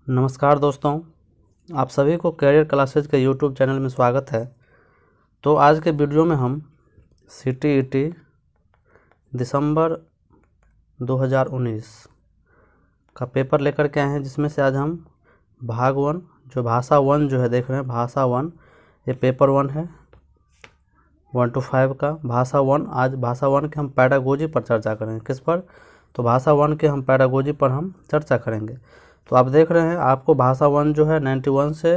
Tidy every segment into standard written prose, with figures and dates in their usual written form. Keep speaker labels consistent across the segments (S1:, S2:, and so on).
S1: नमस्कार दोस्तों, आप सभी को कैरियर क्लासेज के यूट्यूब चैनल में स्वागत है। तो आज के वीडियो में हम CTET दिसंबर 2019 का पेपर लेकर के आए हैं, जिसमें से आज हम भाग 1 जो भाषा 1 जो है देख रहे हैं, भाषा 1 ये पेपर 1 है 1 to 5 का भाषा 1। आज भाषा 1 के हम पैडागोजी पर चर्चा करेंगे। किस पर? तो भाषा 1 के हम पैडागोजी पर हम चर्चा करेंगे। तो आप देख रहे हैं, आपको भाषा 1 जो है 91 से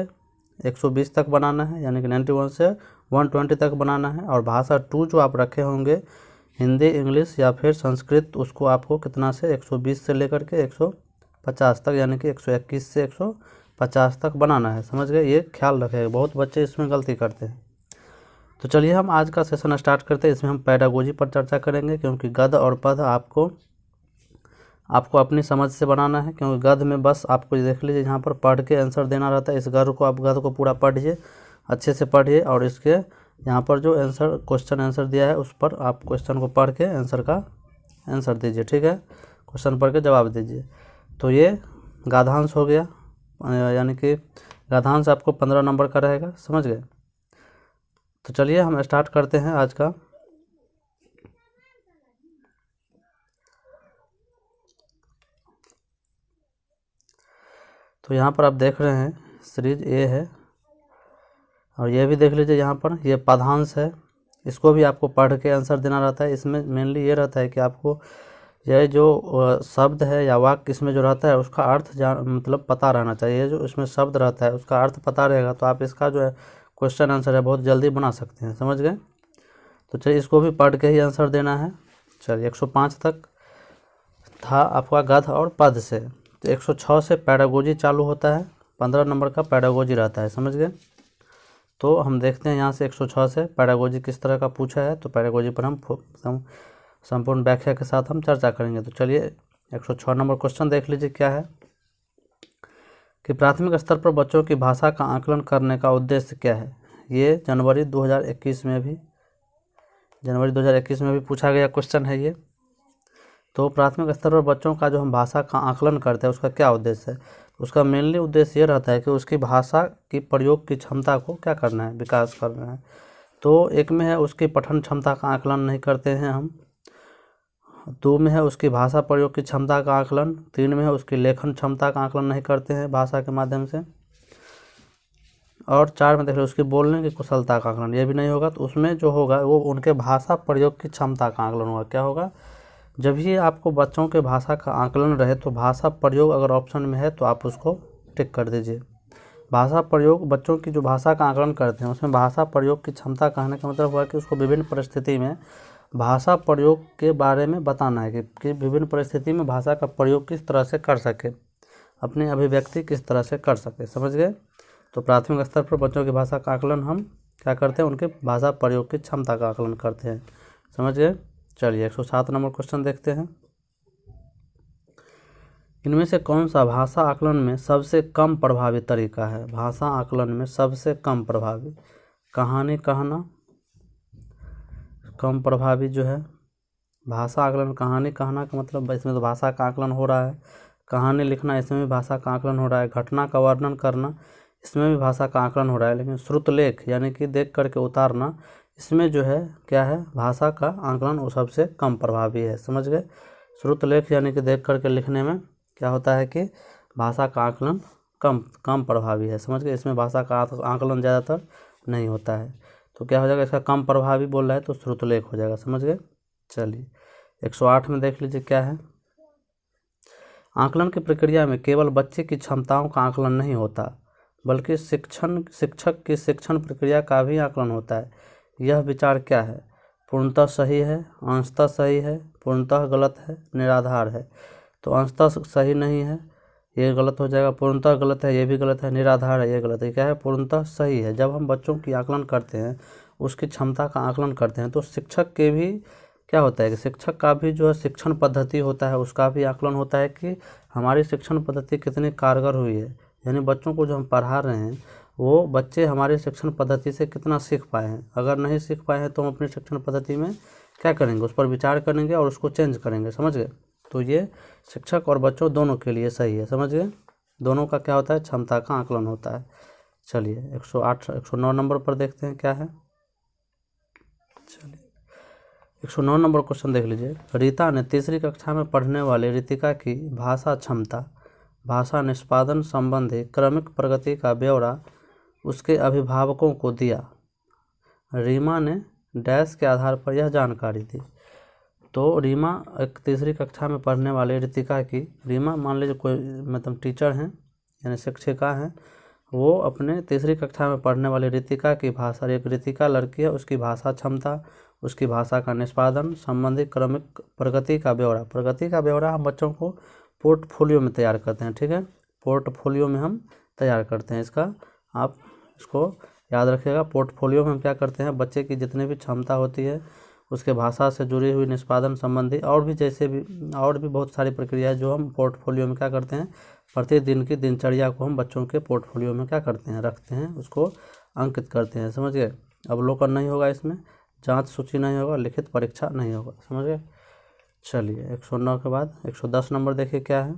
S1: 120 तक बनाना है, यानी कि 91 से 120 तक बनाना है। और भाषा 2 जो आप रखे होंगे हिंदी, इंग्लिश या फिर संस्कृत, उसको आपको कितना से 120 से लेकर के 150 तक, यानी कि 121 से 150 तक बनाना है। समझ गए? ये ख्याल रखेगा, बहुत बच्चे इसमें गलती करते हैं। तो चलिए हम आज का सेशन स्टार्ट करते हैं। इसमें हम पैडागोजी पर चर्चा करेंगे, क्योंकि गद्य और पद्य आपको अपनी समझ से बनाना है। क्योंकि गद्य में बस आपको देख लीजिए, यहाँ पर पढ़ के आंसर देना रहता है। इस गद्य को पूरा पढ़िए, अच्छे से पढ़िए, और इसके यहाँ पर जो क्वेश्चन आंसर दिया है उस पर आप क्वेश्चन को पढ़ के आंसर दीजिए। ठीक है, क्वेश्चन पढ़ के जवाब दीजिए। तो ये गाधांश हो गया, यानी कि गाधांश आपको 15 नंबर का रहेगा। समझ गए? तो चलिए हम स्टार्ट करते हैं आज का। तो यहाँ पर आप देख रहे हैं सीरीज ए है, और ये भी देख लीजिए, यहाँ पर ये पदांश है। इसको भी आपको पढ़ के आंसर देना रहता है। इसमें मेनली ये रहता है कि आपको यह जो शब्द है या वाक्य इसमें जो रहता है उसका अर्थ मतलब पता रहना चाहिए। जो इसमें शब्द रहता है उसका अर्थ पता रहेगा तो आप इसका जो है क्वेश्चन आंसर है बहुत जल्दी बना सकते हैं। समझ गए? तो चलिए इसको भी पढ़ के ही आंसर देना है। चलिए 105 तक था आपका गद्य और पद्य से। तो 106 से पैडागोजी चालू होता है, 15 नंबर का पैडागोजी रहता है। समझ गए? तो हम देखते हैं यहाँ से 106 से पैडागोजी किस तरह का पूछा है। तो पैडागोजी पर हम संपूर्ण व्याख्या के साथ हम चर्चा करेंगे। तो चलिए 106 नंबर क्वेश्चन देख लीजिए क्या है कि प्राथमिक स्तर पर बच्चों की भाषा का आकलन करने का उद्देश्य क्या है। ये जनवरी 2021 में भी पूछा गया क्वेश्चन है ये। तो प्राथमिक स्तर पर बच्चों का जो हम भाषा का आकलन करते हैं उसका क्या उद्देश्य है। उसका मेनली उद्देश्य ये रहता है कि उसकी भाषा की प्रयोग की क्षमता को क्या करना है, विकास करना है। तो एक में है उसकी पठन क्षमता का आकलन नहीं करते हैं हम, 2 में है उसकी भाषा प्रयोग की क्षमता का आकलन, 3 में है उसकी लेखन क्षमता का आकलन नहीं करते हैं भाषा के माध्यम से, और 4 में देख लो उसकी बोलने की कुशलता का आकलन, ये भी नहीं होगा। तो उसमें जो होगा वो उनके भाषा प्रयोग की क्षमता का आकलन होगा। क्या होगा? जब भी आपको बच्चों के भाषा का आकलन रहे तो भाषा प्रयोग अगर ऑप्शन में है तो आप उसको टिक कर दीजिए। भाषा प्रयोग, बच्चों की जो भाषा का आकलन करते हैं उसमें भाषा प्रयोग की क्षमता कहने का मतलब हुआ कि उसको विभिन्न परिस्थिति में भाषा प्रयोग के बारे में बताना है कि विभिन्न परिस्थिति में भाषा का प्रयोग किस तरह से कर सके, अपनी अभिव्यक्ति किस तरह से कर सके। समझ गए? तो प्राथमिक स्तर पर बच्चों की भाषा का आकलन हम क्या करते हैं, उनके भाषा प्रयोग की क्षमता का आकलन करते हैं। समझ गए? चलिए 107 नंबर क्वेश्चन देखते हैं। इनमें से कौन सा भाषा आकलन में सबसे कम प्रभावी तरीका है? भाषा आकलन में सबसे कम प्रभावी, कहानी कहना कम प्रभावी जो है भाषा आकलन। कहानी कहना का मतलब इसमें तो भाषा का आकलन हो रहा है, कहानी लिखना इसमें भी भाषा का आकलन हो रहा है, घटना का वर्णन करना इसमें भी भाषा का आकलन हो रहा है। लेकिन श्रुतलेख यानी कि देख करके उतारना, इसमें जो है क्या है, भाषा का आकलन वो सबसे कम प्रभावी है। समझ गए? श्रुतलेख यानी कि देख करके लिखने में क्या होता है कि भाषा का आकलन कम प्रभावी है। समझ गए? इसमें भाषा का आकलन ज़्यादातर नहीं होता है। तो क्या हो जाएगा, इसका कम प्रभावी बोल रहा है तो श्रुतलेख हो जाएगा। समझ गए? चलिए 108 में देख लीजिए क्या है। आकलन की प्रक्रिया में केवल बच्चे की क्षमताओं का आकलन नहीं होता, बल्कि शिक्षक की शिक्षण प्रक्रिया का भी आकलन होता है। यह विचार क्या है? पूर्णतः सही है, अंशतः सही है, पूर्णतः गलत है, निराधार है। तो अंशतः सही नहीं है, ये गलत हो जाएगा। पूर्णतः गलत है, ये भी गलत है। निराधार है, ये गलत है। क्या है? पूर्णतः सही है। जब हम बच्चों की आकलन करते हैं, उसकी क्षमता का आकलन करते हैं, तो शिक्षक के भी क्या होता है कि शिक्षक का भी जो है शिक्षण पद्धति होता है, उसका भी आकलन होता है कि हमारी शिक्षण पद्धति कितनी कारगर हुई है। यानी बच्चों को जो हम पढ़ा रहे हैं वो बच्चे हमारे शिक्षण पद्धति से कितना सीख पाए हैं। अगर नहीं सीख पाए हैं तो हम अपनी शिक्षण पद्धति में क्या करेंगे, उस पर विचार करेंगे और उसको चेंज करेंगे। समझ गए? तो ये शिक्षक और बच्चों दोनों के लिए सही है। समझ गए? दोनों का क्या होता है, क्षमता का आकलन होता है। चलिए 109 नंबर पर देखते हैं क्या है। चलिए 109 नंबर क्वेश्चन देख लीजिए। रीता ने तीसरी कक्षा में पढ़ने वाली रितिका की भाषा क्षमता, भाषा निष्पादन संबंधी क्रमिक प्रगति का ब्यौरा उसके अभिभावकों को दिया। रीमा ने डैश के आधार पर यह जानकारी दी। तो रीमा एक तीसरी कक्षा में पढ़ने वाले रितिका की, रीमा मान लीजिए कोई मतलब टीचर हैं यानी शिक्षिका हैं, वो अपने तीसरी कक्षा में पढ़ने वाली रितिका की भाषा, एक रितिका लड़की है, उसकी भाषा क्षमता, उसकी भाषा का निष्पादन संबंधी क्रमिक प्रगति का ब्यौरा। प्रगति का ब्यौरा हम बच्चों को पोर्टफोलियो में तैयार करते हैं, ठीक है, पोर्टफोलियो में हम तैयार करते हैं। इसका आप इसको याद रखिएगा। पोर्टफोलियो में हम क्या करते हैं, बच्चे की जितनी भी क्षमता होती है, उसके भाषा से जुड़ी हुई निष्पादन संबंधी और भी बहुत सारी प्रक्रिया जो हम पोर्टफोलियो में क्या करते हैं, प्रतिदिन की दिनचर्या को हम बच्चों के पोर्टफोलियो में क्या करते हैं, रखते हैं, उसको अंकित करते हैं। समझ गए। अवलोकन नहीं होगा इसमें, जांच सूची नहीं होगा, लिखित परीक्षा नहीं होगा। समझ गए। चलिए 109 के बाद 110 नंबर देखिए क्या है।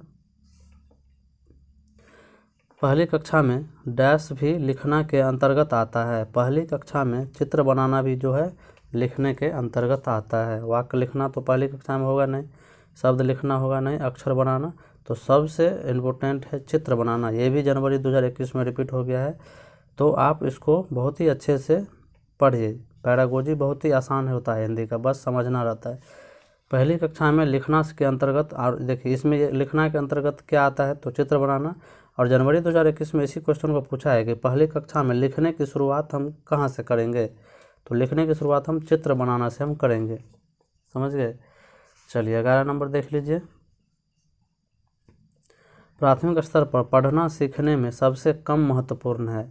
S1: पहली कक्षा में डैश भी लिखना के अंतर्गत आता है। पहली कक्षा में चित्र बनाना भी जो है लिखने के अंतर्गत आता है। वाक्य लिखना तो पहली कक्षा में होगा नहीं, शब्द लिखना होगा नहीं, अक्षर बनाना, तो सबसे इम्पोर्टेंट है चित्र बनाना। ये भी जनवरी 2021 में रिपीट हो गया है। तो आप इसको बहुत ही अच्छे से पढ़िए। पैरागोजी बहुत ही आसान होता है हिंदी का, बस समझना रहता है। पहली कक्षा में लिखना के अंतर्गत, और देखिए इसमें लिखना के अंतर्गत क्या आता है, तो चित्र बनाना। और जनवरी 2021 में इसी क्वेश्चन को पूछा है कि पहली कक्षा में लिखने की शुरुआत हम कहाँ से करेंगे, तो लिखने की शुरुआत हम चित्र बनाना से हम करेंगे। समझ गए। चलिए 11 नंबर देख लीजिए। प्राथमिक स्तर पर पढ़ना सीखने में सबसे कम महत्वपूर्ण है।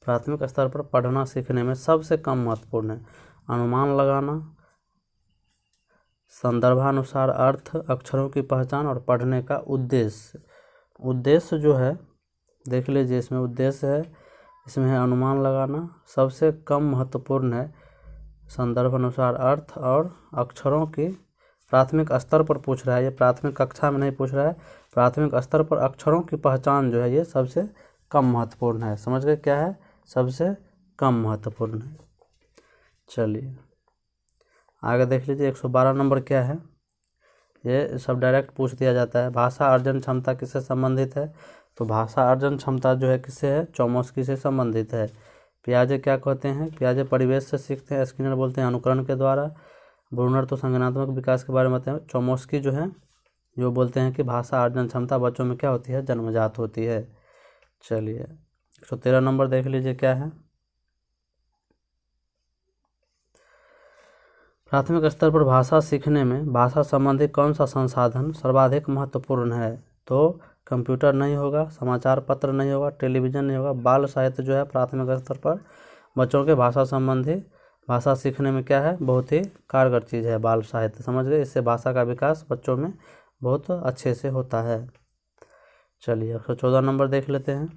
S1: प्राथमिक स्तर पर पढ़ना सीखने में सबसे कम महत्वपूर्ण है अनुमान लगाना, संदर्भानुसार अर्थ, अक्षरों की पहचान और पढ़ने का उद्देश्य। उद्देश्य जो है देख लीजिए, इसमें उद्देश्य है, इसमें है अनुमान लगाना, सबसे कम महत्वपूर्ण है संदर्भ अनुसार अर्थ और अक्षरों की। प्राथमिक स्तर पर पूछ रहा है, ये प्राथमिक कक्षा में नहीं पूछ रहा है। प्राथमिक स्तर पर अक्षरों की पहचान जो है ये सबसे कम महत्वपूर्ण है। समझ गए क्या है, सबसे कम महत्वपूर्ण है। चलिए आगे देख लीजिए 112 नंबर क्या है। ये सब डायरेक्ट पूछ दिया जाता है। भाषा अर्जन क्षमता किससे संबंधित है, तो भाषा अर्जन क्षमता जो है किससे है, चौमस्की से संबंधित है। पियाजे क्या कहते हैं, पियाजे परिवेश से सीखते हैं, स्किनर बोलते हैं अनुकरण के द्वारा, ब्रूनर तो संज्ञानात्मक विकास के बारे में बताते हैं। चौमस्की जो है जो बोलते हैं कि भाषा अर्जन क्षमता बच्चों में क्या होती है, जन्मजात होती है। चलिए 113 नंबर देख लीजिए क्या है। प्राथमिक स्तर पर भाषा सीखने में भाषा संबंधी कौन सा संसाधन सर्वाधिक महत्वपूर्ण है, तो कंप्यूटर नहीं होगा, समाचार पत्र नहीं होगा, टेलीविज़न नहीं होगा, बाल साहित्य जो है प्राथमिक स्तर पर बच्चों के भाषा संबंधी, भाषा सीखने में क्या है, बहुत ही कारगर चीज़ है बाल साहित्य। समझ गए। इससे भाषा का विकास बच्चों में बहुत अच्छे से होता है। चलिए 114 नंबर देख लेते हैं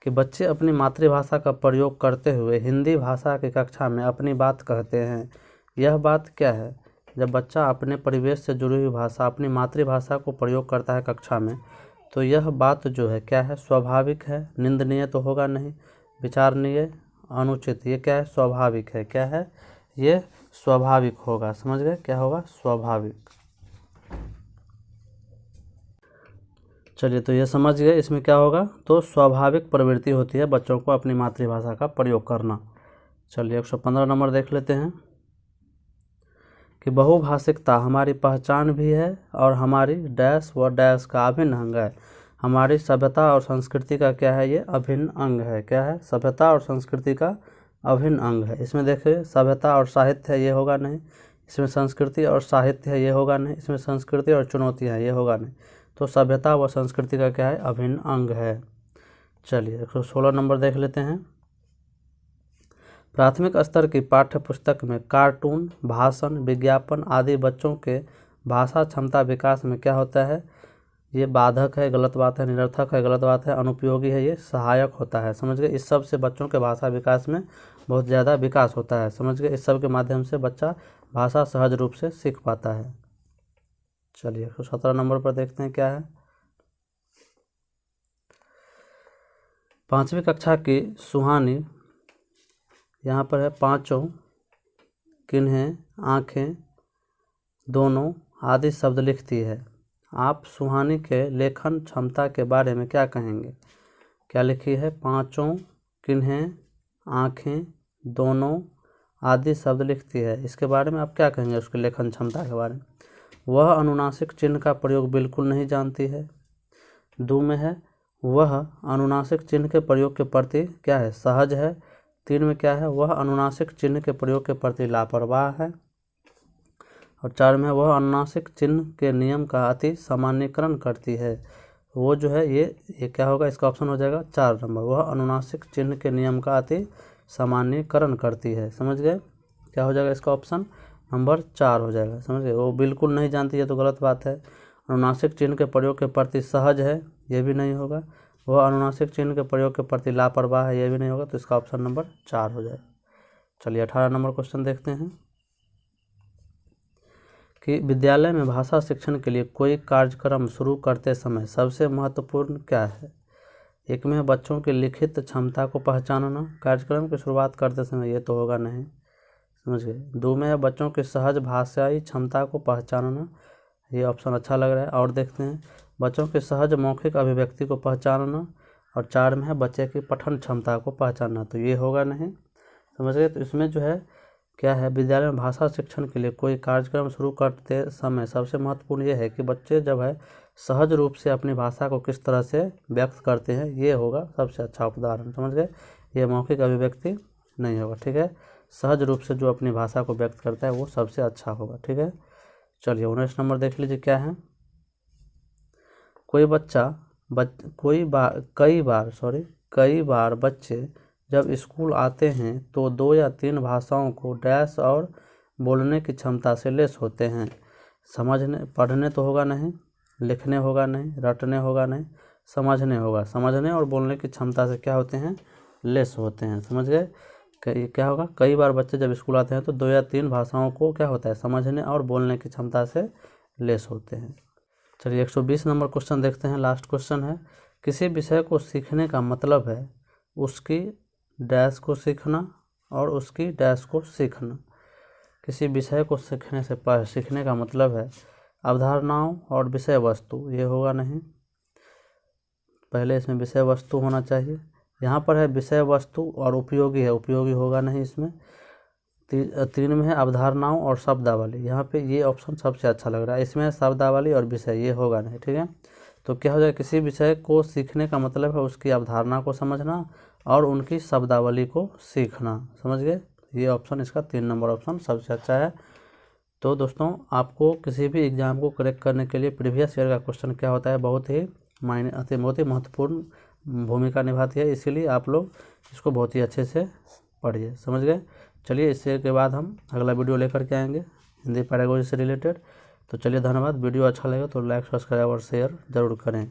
S1: कि बच्चे अपनी मातृभाषा का प्रयोग करते हुए हिंदी भाषा की कक्षा में अपनी बात कहते हैं। यह बात क्या है, जब बच्चा अपने परिवेश से जुड़ी हुई भाषा, अपनी मातृभाषा को प्रयोग करता है कक्षा में, तो यह बात जो है क्या है, स्वाभाविक है, निंदनीय तो होगा नहीं, विचारणीय, अनुचित, ये क्या है, स्वाभाविक है। क्या है, ये स्वाभाविक होगा। समझ गए, क्या होगा, स्वाभाविक। चलिए तो ये समझ गए इसमें क्या होगा, तो स्वाभाविक प्रवृत्ति होती है बच्चों को अपनी मातृभाषा का प्रयोग करना। चलिए 115 नंबर देख लेते हैं कि बहुभाषिकता हमारी पहचान भी है और हमारी डैश व डैश का अभिन्न अंग है। हमारी सभ्यता और संस्कृति का क्या है, ये अभिन्न अंग है। क्या है, सभ्यता और संस्कृति का अभिन्न अंग है। इसमें देखिए सभ्यता और साहित्य है, ये होगा नहीं। इसमें संस्कृति और साहित्य है, ये होगा नहीं। इसमें संस्कृति और चुनौतियाँ, ये होगा नहीं। तो सभ्यता व संस्कृति का क्या है, अभिन्न अंग है। चलिए 116 नंबर देख लेते हैं। प्राथमिक स्तर की पाठ्य पुस्तक में कार्टून, भाषण, विज्ञापन आदि बच्चों के भाषा क्षमता विकास में क्या होता है, ये बाधक है, गलत बात है, निरर्थक है, गलत बात है, अनुपयोगी है, ये सहायक होता है। समझ गए। इस सब से बच्चों के भाषा विकास में बहुत ज़्यादा विकास होता है। समझ गए। इस सब के माध्यम से बच्चा भाषा सहज रूप से सीख पाता है। चलिए 117 नंबर पर देखते हैं क्या है। 5वीं कक्षा की सुहानी यहाँ पर है पाँचों, किन्हें, आँखें, दोनों आदि शब्द लिखती है। आप सुहानी के लेखन क्षमता के बारे में क्या कहेंगे? क्या लिखी है? पाँचों, किन्हें, आँखें, दोनों आदि शब्द लिखती है। इसके बारे में आप क्या कहेंगे उसके लेखन क्षमता के बारे में? वह अनुनासिक चिन्ह का प्रयोग बिल्कुल नहीं जानती है। 2 में है वह अनुनासिक चिन्ह के प्रयोग के प्रति क्या है? सहज है। 3 में क्या है? वह अनुनासिक चिन्ह के प्रयोग के प्रति लापरवाह है। और 4 में वह अनुनासिक चिन्ह के नियम का अति सामान्यीकरण करती है। वो जो है ये क्या होगा? इसका ऑप्शन हो जाएगा 4 नंबर। वह अनुनासिक चिन्ह के नियम का अति सामान्यीकरण करती है। समझ गए? क्या हो जाएगा इसका ऑप्शन? नंबर 4 हो जाएगा। समझ गए? वो बिल्कुल नहीं जानती है तो गलत बात है। अनुनासिक चिन्ह के प्रयोग के प्रति सहज है, ये भी नहीं होगा। वह अनुनासिक चिन्ह के प्रयोग के प्रति लापरवाह है, ये भी नहीं होगा। तो इसका ऑप्शन नंबर 4 हो जाएगा। चलिए 18 नंबर क्वेश्चन देखते हैं कि विद्यालय में भाषा शिक्षण के लिए कोई कार्यक्रम शुरू करते समय सबसे महत्वपूर्ण क्या है? 1 में बच्चों की लिखित क्षमता को पहचानना। कार्यक्रम की शुरुआत करते समय ये तो होगा नहीं। समझ गए? 2 में है बच्चों की सहज भाषाई क्षमता को पहचानना। ये ऑप्शन अच्छा लग रहा है। और देखते हैं बच्चों की सहज मौखिक अभिव्यक्ति को पहचानना। और 4 में है बच्चे की पठन क्षमता को पहचानना। तो ये होगा नहीं। समझ गए? तो इसमें जो है क्या है? विद्यालय में भाषा शिक्षण के लिए कोई कार्यक्रम शुरू करते समय सबसे महत्वपूर्ण ये है कि बच्चे जब है सहज रूप से अपनी भाषा को किस तरह से व्यक्त करते हैं, ये होगा सबसे अच्छा उदाहरण। समझ गए? ये मौखिक अभिव्यक्ति नहीं होगा। ठीक है? सहज रूप से जो अपनी भाषा को व्यक्त करता है वो सबसे अच्छा होगा। ठीक है? चलिए 19 नंबर देख लीजिए क्या है। कई बार बच्चे जब स्कूल आते हैं तो 2 या 3 भाषाओं को डैश और बोलने की क्षमता से लेस होते हैं। पढ़ने तो होगा नहीं, लिखने होगा नहीं, रटने होगा नहीं, समझने होगा। समझने और बोलने की क्षमता से क्या होते हैं? लेस होते हैं। समझ गए? क्या होगा? कई बार बच्चे जब स्कूल आते हैं तो 2 या 3 भाषाओं को क्या होता है? समझने और बोलने की क्षमता से लेस होते हैं। चलिए 120 नंबर क्वेश्चन देखते हैं। लास्ट क्वेश्चन है किसी विषय को सीखने का मतलब है उसकी डैश को सीखना और उसकी डैश को सीखना। किसी विषय को सीखने का मतलब है अवधारणाओं और विषय वस्तु। ये होगा नहीं। पहले इसमें विषय वस्तु होना चाहिए। यहाँ पर है विषय वस्तु और उपयोगी है, उपयोगी होगा नहीं इसमें। 3 में है अवधारणाओं और शब्दावली। यहाँ पे ये ऑप्शन सबसे अच्छा लग रहा है। इसमें शब्दावली और विषय, ये होगा नहीं। ठीक है? तो क्या हो जाएगा? किसी विषय को सीखने का मतलब है उसकी अवधारणा को समझना और उनकी शब्दावली को सीखना। समझ गए? ये ऑप्शन इसका 3 नंबर ऑप्शन सबसे अच्छा है। तो दोस्तों आपको किसी भी एग्जाम को करेक्ट करने के लिए प्रीवियस ईयर का क्वेश्चन क्या होता है? बहुत ही महत्वपूर्ण भूमिका निभाती है। इसीलिए आप लोग इसको बहुत ही अच्छे से पढ़िए। समझ गए? चलिए इससे के बाद हम अगला वीडियो लेकर के आएंगे हिंदी पैरागोजी से रिलेटेड। तो चलिए धन्यवाद। वीडियो अच्छा लगे तो लाइक, सब्सक्राइब और शेयर ज़रूर करें।